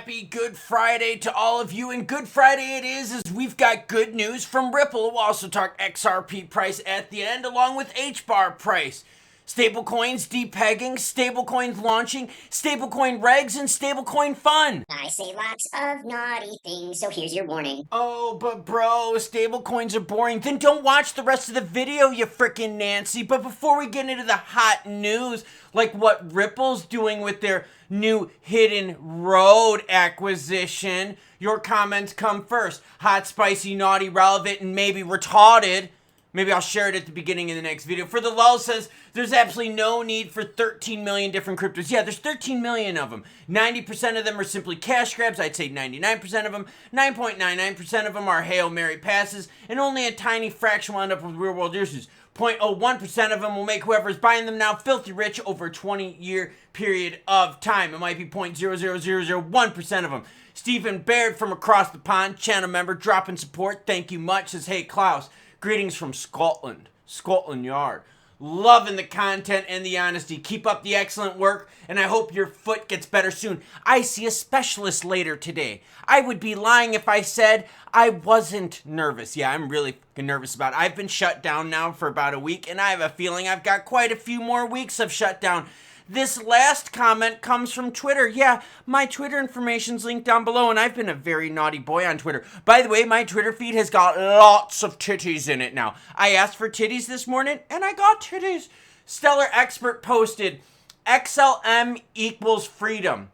happy Good Friday to all of you, and Good Friday it is, as we've got good news from Ripple. We'll also talk XRP price at the end, along with Hbar price. Stablecoins depegging, stablecoins launching, stablecoin regs, and stablecoin fun. I say lots of naughty things, so here's your warning. Oh, but bro, stablecoins are boring. Then don't watch the rest of the video, you frickin' Nancy. But before we get into the hot news, like what Ripple's doing with their new Hidden Road acquisition, your comments come first. Hot, spicy, naughty, relevant, and maybe retarded. Maybe I'll share it at the beginning of the next video. For the lull says, there's absolutely no need for 13 million different cryptos. Yeah, there's 13 million of them. 90% of them are simply cash grabs. I'd say 99% of them. 9.99% of them are Hail Mary passes. And only a tiny fraction will end up with real world uses. 0.01% of them will make whoever's buying them now filthy rich over a 20-year period of time. It might be 0.00001% of them. Stephen Baird from across the pond, channel member, dropping support. Thank you much. Says, hey, Klaus. Greetings from Scotland Yard. Loving the content and the honesty. Keep up the excellent work, and I hope your foot gets better soon. I see a specialist later today. I would be lying if I said I wasn't nervous. Yeah, I'm really nervous about it. I've been shut down now for about a week, and I have a feeling I've got quite a few more weeks of shutdown. This last comment comes from Twitter. Yeah, my Twitter information's linked down below, and I've been a very naughty boy on Twitter. By the way, my Twitter feed has got lots of titties in it now. I asked for titties this morning, and I got titties. Stellar Expert posted, XLM equals freedom.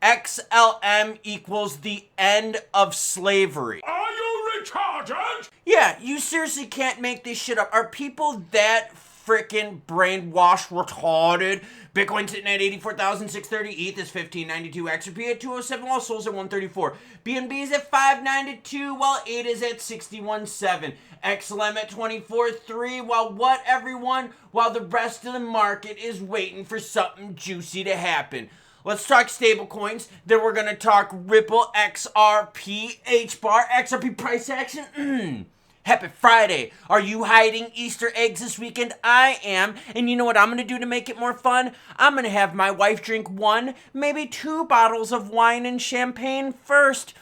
XLM equals the end of slavery. Are you retarded? Yeah, you seriously can't make this shit up. Are people that freaking brainwashed, retarded? Bitcoin sitting at 84,630, ETH is 1592, XRP at 207, while Sol's at 134. BNB is at 592, while ADA is at 61.7. XLM at 24.3, while what, everyone? While the rest of the market is waiting for something juicy to happen. Let's talk stablecoins. Then we're going to talk Ripple, XRP, Hbar, XRP price action. Happy Friday. Are you hiding Easter eggs this weekend? I am. And you know what I'm going to do to make it more fun? I'm going to have my wife drink 1, maybe 2 bottles of wine and champagne first.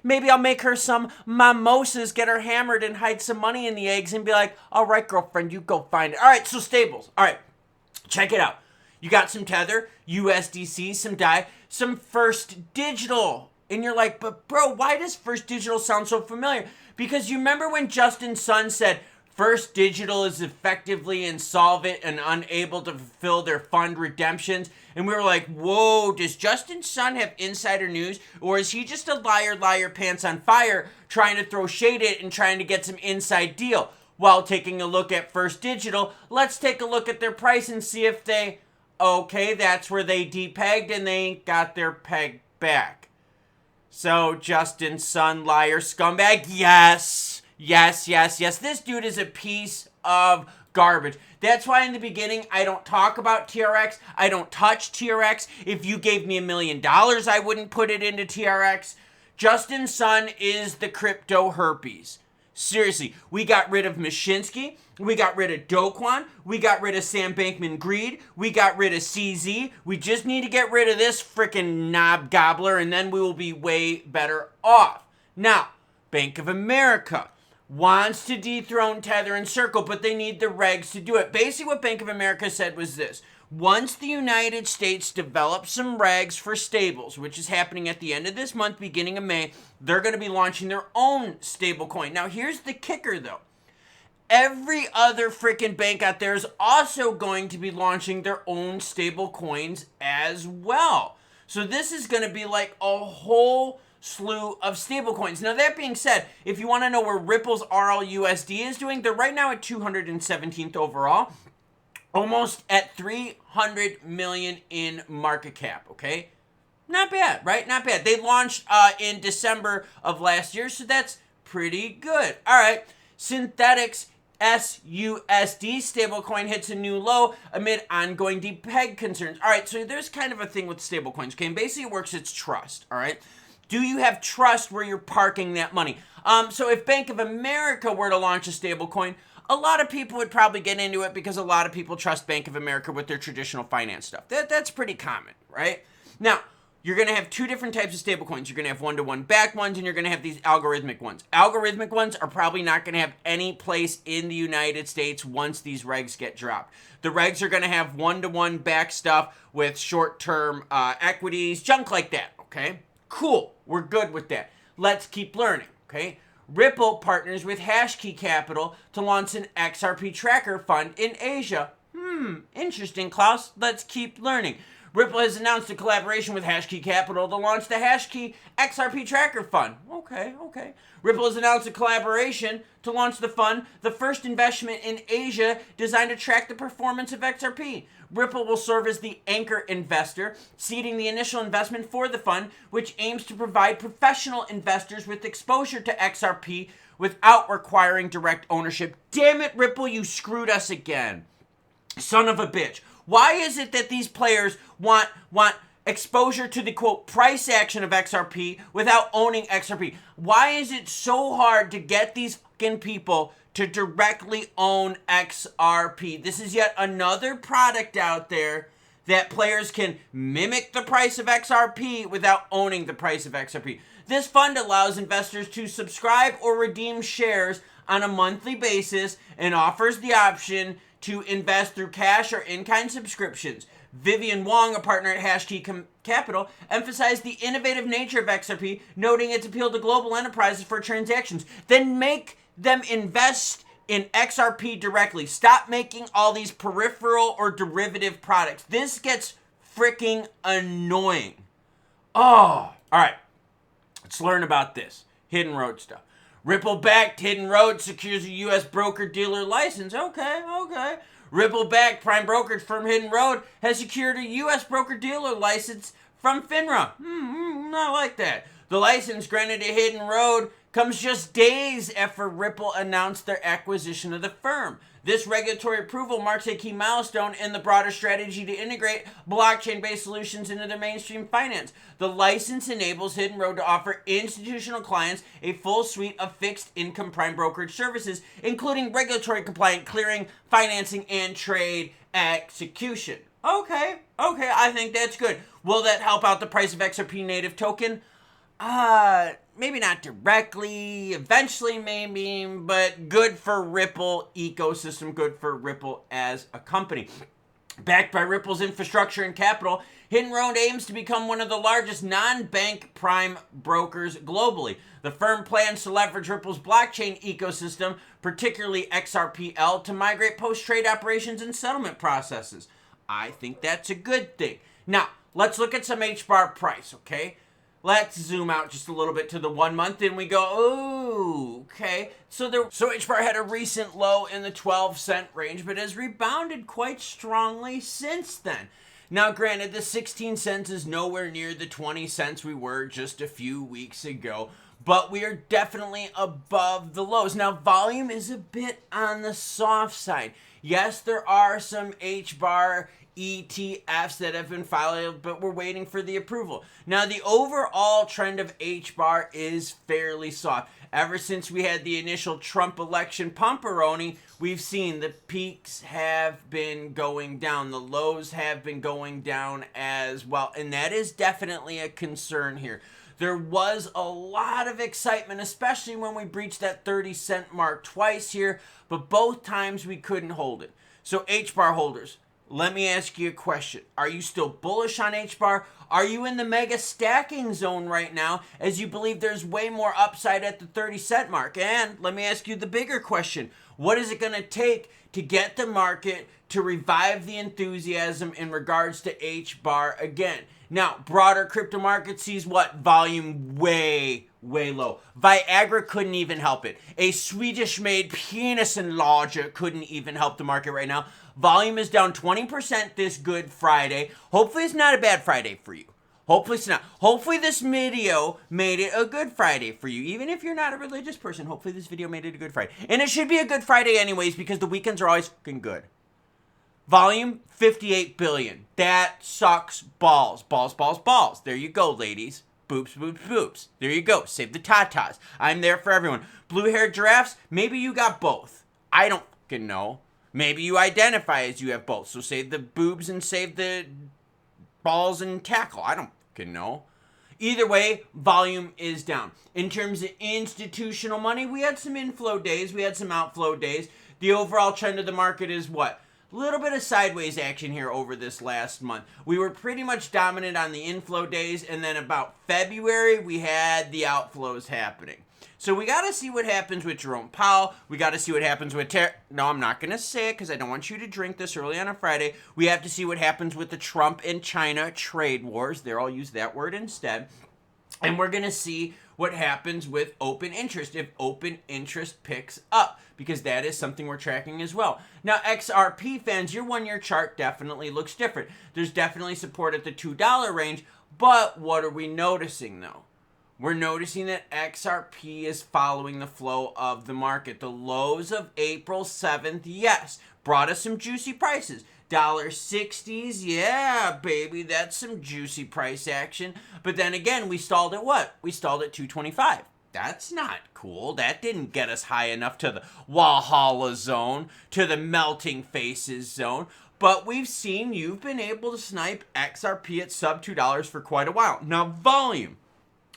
Maybe I'll make her some mimosas, get her hammered, and hide some money in the eggs and be like, all right, girlfriend, you go find it. All right, so stables. All right, check it out. You got some Tether, USDC, some DAI, some First Digital. And you're like, but bro, why does First Digital sound so familiar? Because you remember when Justin Sun said First Digital is effectively insolvent and unable to fulfill their fund redemptions? And we were like, whoa, does Justin Sun have insider news? Or is he just a liar, pants on fire, trying to throw shade at it and trying to get some inside deal? While taking a look at First Digital, let's take a look at their price and see if they, okay, that's where they depegged and they ain't got their peg back. So, Justin Sun, liar, scumbag, yes. This dude is a piece of garbage. That's why in the beginning, I don't talk about TRX. I don't touch TRX. If you gave me $1 million, I wouldn't put it into TRX. Justin Sun is the crypto herpes. Seriously, we got rid of Mashinsky, we got rid of Do Kwon, we got rid of Sam Bankman-Fried, we got rid of CZ. We just need to get rid of this frickin' knob gobbler, and then we will be way better off. Now, Bank of America wants to dethrone Tether and Circle, but they need the regs to do it. Basically, what Bank of America said was this. Once the United States develops some regs for stables, which is happening at the end of this month, beginning of May, they're going to be launching their own stablecoin. Now, here's the kicker, though. Every other freaking bank out there is also going to be launching their own stablecoins as well. So this is going to be like a whole slew of stablecoins. Now, that being said, if you want to know where Ripple's RLUSD is doing, they're right now at 217th overall. Almost at 300 million in market cap, okay? Not bad, right? Not bad. They launched in December of last year, so that's pretty good. All right, Synthetics SUSD stablecoin hits a new low amid ongoing depeg concerns. All right, so there's kind of a thing with stablecoins, okay? And basically it works, it's trust, all right? Do you have trust where you're parking that money? So if Bank of America were to launch a stablecoin, a lot of people would probably get into it because a lot of people trust Bank of America with their traditional finance stuff. That's pretty common, right? Now, you're going to have two different types of stablecoins. You're going to have one-to-one backed ones, and you're going to have these algorithmic ones. Algorithmic ones are probably not going to have any place in the United States once these regs get dropped. The regs are going to have one-to-one backed stuff with short-term equities, junk like that, okay? Cool. We're good with that. Let's keep learning, okay? Ripple partners with Hashkey Capital to launch an XRP tracker fund in Asia. Interesting, Klaus. Let's keep learning. Ripple has announced a collaboration with Hashkey Capital to launch the Hashkey XRP Tracker Fund. Okay. Ripple has announced a collaboration to launch the fund, the first investment in Asia designed to track the performance of XRP. Ripple will serve as the anchor investor, seeding the initial investment for the fund, which aims to provide professional investors with exposure to XRP without requiring direct ownership. Damn it, Ripple, you screwed us again. Son of a bitch. Why is it that these players want exposure to the, quote, price action of XRP without owning XRP? Why is it so hard to get these fucking people to directly own XRP? This is yet another product out there that players can mimic the price of XRP without owning the price of XRP. This fund allows investors to subscribe or redeem shares on a monthly basis and offers the option to invest through cash or in-kind subscriptions. Vivian Wong, a partner at Hashkey Capital, emphasized the innovative nature of XRP, noting its appeal to global enterprises for transactions. Then make them invest in XRP directly. Stop making all these peripheral or derivative products. This gets freaking annoying. Oh, all right. Let's learn about this. Hidden Road stuff. Ripple-backed Hidden Road secures a U.S. broker-dealer license. Okay. Ripple-backed prime brokerage firm Hidden Road has secured a U.S. broker-dealer license from FINRA. I like that. The license granted to Hidden Road comes just days after Ripple announced their acquisition of the firm. This regulatory approval marks a key milestone in the broader strategy to integrate blockchain-based solutions into their mainstream finance. The license enables Hidden Road to offer institutional clients a full suite of fixed-income prime brokerage services, including regulatory-compliant clearing, financing, and trade execution. Okay, I think that's good. Will that help out the price of XRP native token? Maybe not directly, eventually maybe, but good for Ripple ecosystem, good for Ripple as a company. Backed by Ripple's infrastructure and capital, Hidden Road aims to become one of the largest non-bank prime brokers globally. The firm plans to leverage Ripple's blockchain ecosystem, particularly XRPL, to migrate post-trade operations and settlement processes. I think that's a good thing. Now, let's look at some Hbar price, okay? Let's zoom out just a little bit to the 1 month and we go, ooh, okay. So Hbar had a recent low in the 12-cent range, but has rebounded quite strongly since then. Now, granted, the 16 cents is nowhere near the 20 cents we were just a few weeks ago, but we are definitely above the lows. Now, volume is a bit on the soft side. Yes, there are some Hbar ETFs that have been filed, but we're waiting for the approval. Now, the overall trend of Hbar is fairly soft. Ever since we had the initial Trump election pumperoni, we've seen the peaks have been going down. The lows have been going down as well, and that is definitely a concern here. There was a lot of excitement, especially when we breached that 30-cent mark twice here, but both times we couldn't hold it. So Hbar holders, let me ask you a question. Are you still bullish on Hbar? Are you in the mega stacking zone right now as you believe there's way more upside at the 30-cent mark? And let me ask you the bigger question. What is it going to take to get the market to revive the enthusiasm in regards to Hbar again? Now, broader crypto market sees what? Volume way low. Viagra couldn't even help it. A Swedish-made penis enlarger couldn't even help the market right now. Volume is down 20% this Good Friday. Hopefully it's not a bad Friday for you. Hopefully it's not. Hopefully this video made it a Good Friday for you. Even if you're not a religious person, hopefully this video made it a Good Friday. And it should be a Good Friday anyways because the weekends are always fucking good. Volume, 58 billion. That sucks balls. Balls. There you go, ladies. Boops. There you go. Save the tatas. I'm there for everyone. Blue-haired giraffes, maybe you got both. I don't fucking know. Maybe you identify as you have both. So save the boobs and save the balls and tackle. I don't fucking know. Either way, volume is down. In terms of institutional money, we had some inflow days, we had some outflow days. The overall trend of the market is what? A little bit of sideways action here over this last month. We were pretty much dominant on the inflow days, and then about February, we had the outflows happening. So we got to see what happens with Jerome Powell. We got to see what happens with No, I'm not going to say it because I don't want you to drink this early on a Friday. We have to see what happens with the Trump and China trade wars. There, I'll use that word instead. And we're going to see what happens with open interest, if open interest picks up, because that is something we're tracking as well. Now, XRP fans, your one-year chart definitely looks different. There's definitely support at the $2 range, but what are we noticing, though? We're noticing that XRP is following the flow of the market. The lows of April 7th, yes, brought us some juicy prices. $60s, yeah, baby, that's some juicy price action. But then again, we stalled at what? We stalled at 225. That's not cool. That didn't get us high enough to the Walhalla zone, to the melting faces zone. But we've seen you've been able to snipe XRP at sub $2 for quite a while. Now, volume.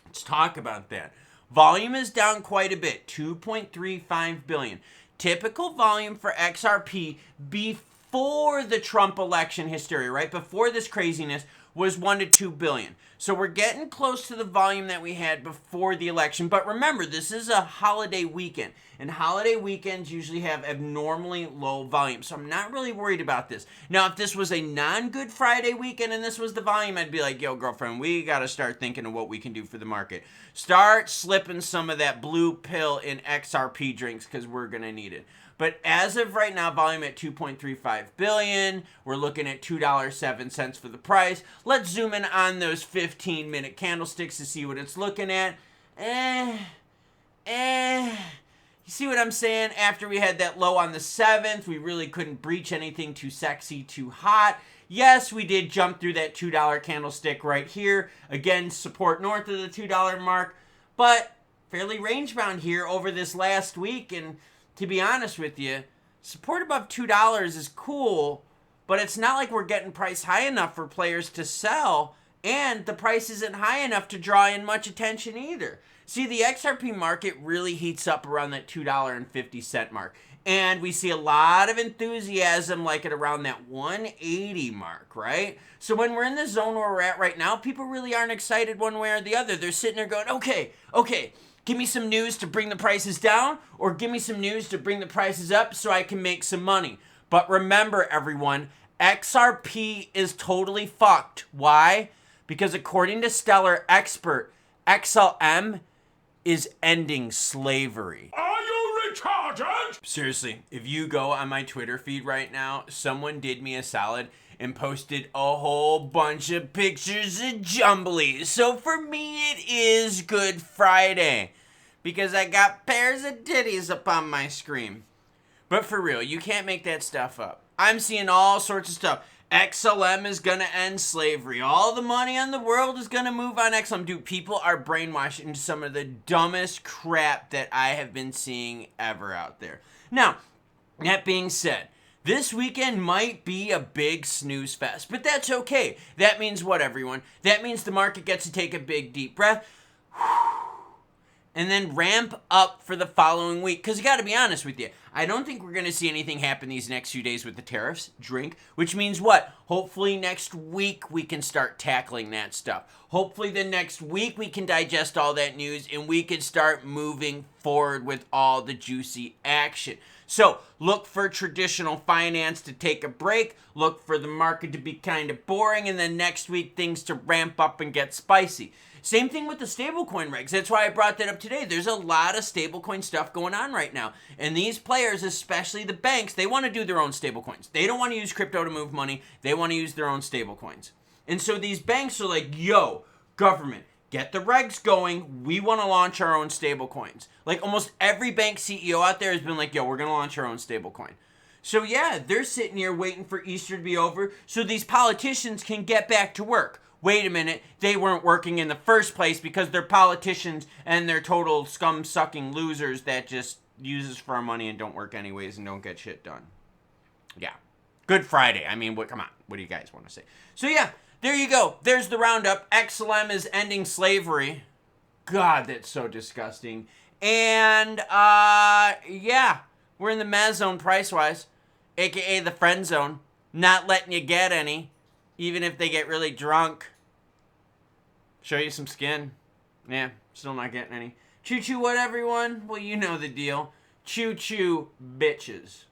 Let's talk about that. Volume is down quite a bit, 2.35 billion. Typical volume for XRP before the Trump election hysteria, right? Before this craziness was 1 to 2 billion. So we're getting close to the volume that we had before the election. But remember, this is a holiday weekend, and holiday weekends usually have abnormally low volume. So I'm not really worried about this. Now, if this was a non-Good Friday weekend and this was the volume, I'd be like, yo, girlfriend, we got to start thinking of what we can do for the market. Start slipping some of that blue pill in XRP drinks because we're going to need it. But as of right now, volume at 2.35 billion. We're looking at $2.07 for the price. Let's zoom in on those 15-minute candlesticks to see what it's looking at. You see what I'm saying? After we had that low on the 7th, we really couldn't breach anything too sexy, too hot. Yes, we did jump through that $2 candlestick right here. Again, support north of the $2 mark, but fairly range-bound here over this last week. And to be honest with you, support above $2 is cool, but it's not like we're getting price high enough for players to sell, and the price isn't high enough to draw in much attention either. See, the XRP market really heats up around that $2.50 mark, and we see a lot of enthusiasm like at around that 180 mark, right? So when we're in the zone where we're at right now, people really aren't excited one way or the other. They're sitting there going, okay, give me some news to bring the prices down, or give me some news to bring the prices up so I can make some money. But remember, everyone, XRP is totally fucked. Why? Because according to Stellar Expert, XLM is ending slavery. Are you retarded? Seriously, if you go on my Twitter feed right now, someone did me a solid and posted a whole bunch of pictures of jumblies. So for me, it is Good Friday, because I got pairs of titties up on my screen. But for real, you can't make that stuff up. I'm seeing all sorts of stuff. XLM is going to end slavery. All the money in the world is going to move on XLM. Dude, people are brainwashed into some of the dumbest crap that I have been seeing ever out there. Now, that being said, this weekend might be a big snooze fest, but that's okay. That means what, everyone? That means the market gets to take a big deep breath and then ramp up for the following week. Because you got to be honest with you, I don't think we're going to see anything happen these next few days with the tariffs, which means what? Hopefully next week we can start tackling that stuff. Hopefully the next week we can digest all that news and we can start moving forward with all the juicy action. So look for traditional finance to take a break. Look for the market to be kind of boring, and then next week things to ramp up and get spicy. Same thing with the stablecoin regs. That's why I brought that up today. There's a lot of stablecoin stuff going on right now. And these players, especially the banks, they want to do their own stablecoins. They don't want to use crypto to move money. They want to use their own stablecoins. And so these banks are like, yo, government, get the regs going. We want to launch our own stablecoins. Like almost every bank CEO out there has been like, yo, we're going to launch our own stablecoin. So yeah, they're sitting here waiting for Easter to be over so these politicians can get back to work. Wait a minute, they weren't working in the first place because they're politicians and they're total scum-sucking losers that just uses for our money and don't work anyways and don't get shit done. Yeah. Good Friday. I mean, come on. What do you guys want to say? So yeah, there you go. There's the roundup. XLM is ending slavery. God, that's so disgusting. And, yeah, we're in the Maz zone price-wise, aka the friend zone. Not letting you get any, even if they get really drunk. Show you some skin. Yeah, still not getting any. Choo-choo what, everyone? Well, you know the deal. Choo-choo bitches.